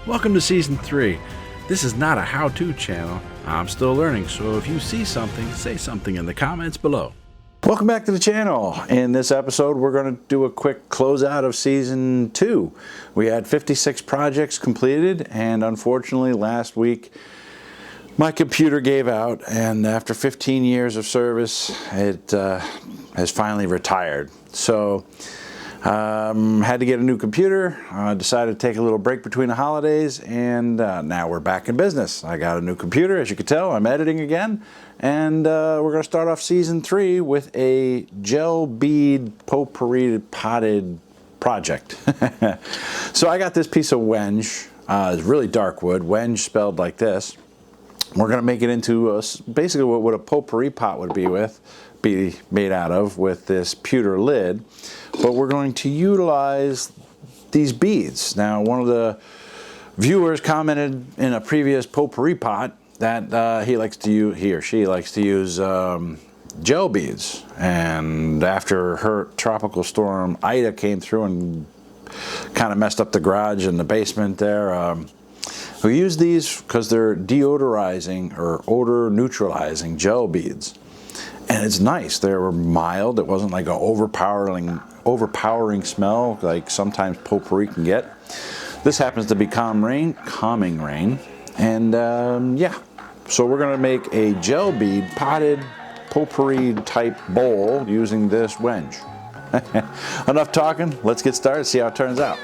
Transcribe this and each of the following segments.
Welcome to Season 3. This is not a how-to channel. I'm still learning, so if you see something, say something in the comments below. Welcome back to the channel. In this episode, we're going to do a quick closeout of Season 2. We had 56 projects completed, and unfortunately last week my computer gave out, and after 15 years of service, it has finally retired. So had to get a new computer. Decided to take a little break between the holidays, and now we're back in business. I got a new computer, as you can tell. I'm editing again, and we're going to start off Season 3 with a gel bead potpourri potted project. So I got this piece of wenge. It's really dark wood. Wenge spelled like this. We're going to make it into basically what a potpourri pot would be made out of, with this pewter lid. But we're going to utilize these beads. Now, one of the viewers commented in a previous potpourri pot that he or she likes to use gel beads. And after her tropical storm Ida came through and kind of messed up the garage and the basement there, we use these because they're deodorizing or odor neutralizing gel beads. And it's nice. They were mild. It wasn't like an overpowering smell like sometimes potpourri can get. This happens to be calming rain. And yeah, so we're going to make a gel bead potted potpourri type bowl using this wenge. Enough talking. Let's get started, see how it turns out.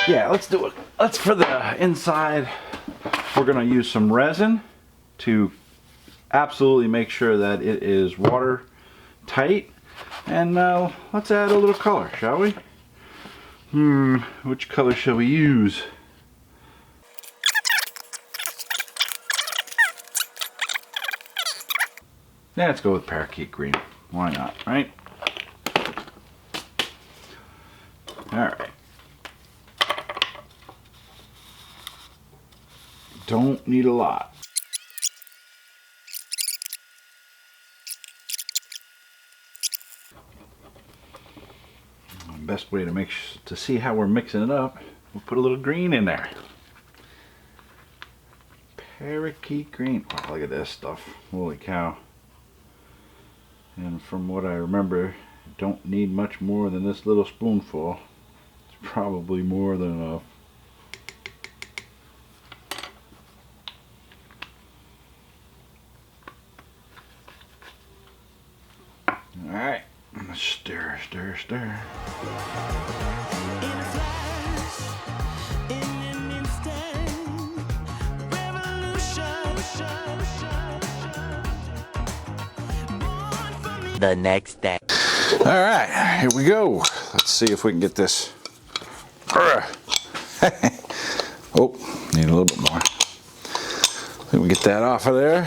Yeah, let's do it. Let's, for the inside, we're going to use some resin to absolutely make sure that it is watertight. And let's add a little color, shall we? Which color shall we use? Yeah, let's go with parakeet green. Why not, right? Alright. Don't need a lot. The best way to see how we're mixing it up, we'll put a little green in there. Parakeet green. Oh, look at this stuff. Holy cow. And from what I remember, don't need much more than this little spoonful. It's probably more than enough. Alright, stir, stir, stir. In a flash, in an instant, The next day. All right, here we go. Let's see if we can get this. Oh, need a little bit more. Let me get that off of there.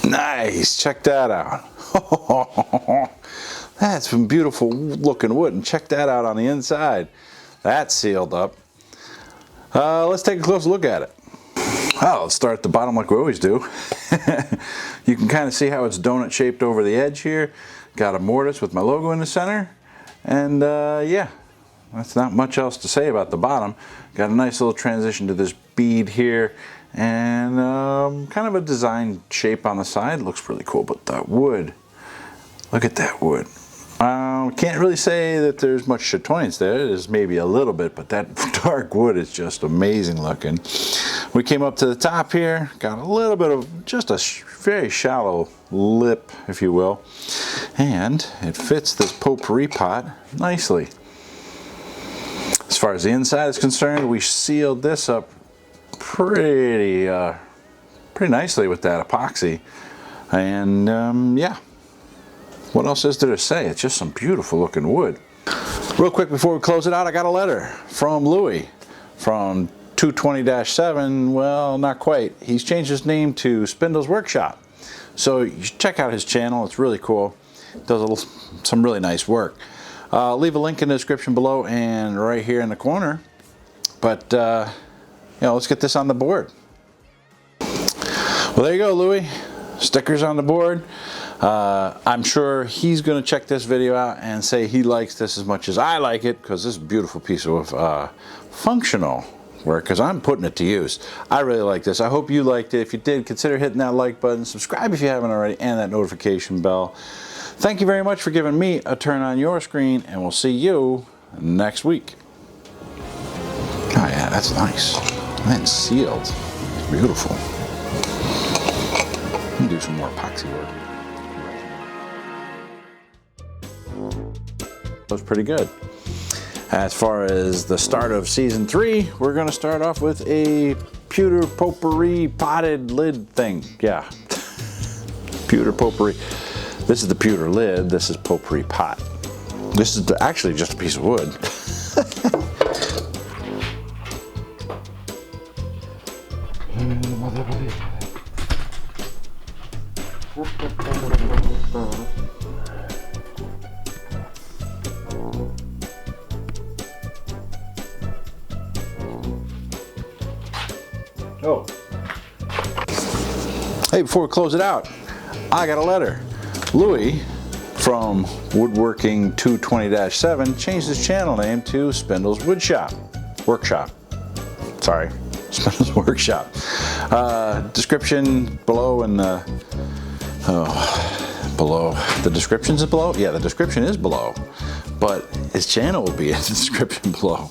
Nice, check that out. That's some beautiful looking wood, and check that out on the inside. That's sealed up. Let's take a close look at it. Well, let's start at the bottom like we always do. You can kind of see how it's donut shaped over the edge here. Got a mortise with my logo in the center. And yeah, that's not much else to say about the bottom. Got a nice little transition to this bead here. And kind of a design shape on the side. Looks really cool, but that wood, look at that wood. Can't really say that there's much chatoyance there. There's maybe a little bit, but that dark wood is just amazing looking. We came up to the top here, got a little bit of just a very shallow lip, if you will, and it fits this potpourri pot nicely. As far as the inside is concerned, we sealed this up pretty nicely with that epoxy, and yeah. What else is there to say? It's just some beautiful looking wood. Real quick before we close it out, I got a letter from Louis from 220-7. Well, not quite. He's changed his name to Spindle's Workshop. So you should check out his channel. It's really cool. Does some really nice work. Leave a link in the description below and right here in the corner. But you know, let's get this on the board. Well, there you go, Louis. Stickers on the board. I'm sure he's going to check this video out and say he likes this as much as I like it, because this is a beautiful piece of functional work, because I'm putting it to use. I really like this. I hope you liked it. If you did, consider hitting that like button, subscribe if you haven't already, and that notification bell. Thank you very much for giving me a turn on your screen, and we'll see you next week. Oh yeah, that's nice. And sealed. It's beautiful. Do some more epoxy work. That was pretty good. As far as the start of season 3, we're going to start off with a pewter potpourri potted lid thing. Yeah, pewter potpourri. This is the pewter lid. This is potpourri pot. This is actually just a piece of wood. Oh. Hey, before we close it out, I got a letter. Louis from Woodworking 220-7 changed his channel name to Spindle's Workshop. Sorry, Spindle's Workshop. Description below in the below. The description is below? Yeah, the description is below, but his channel will be in the description below.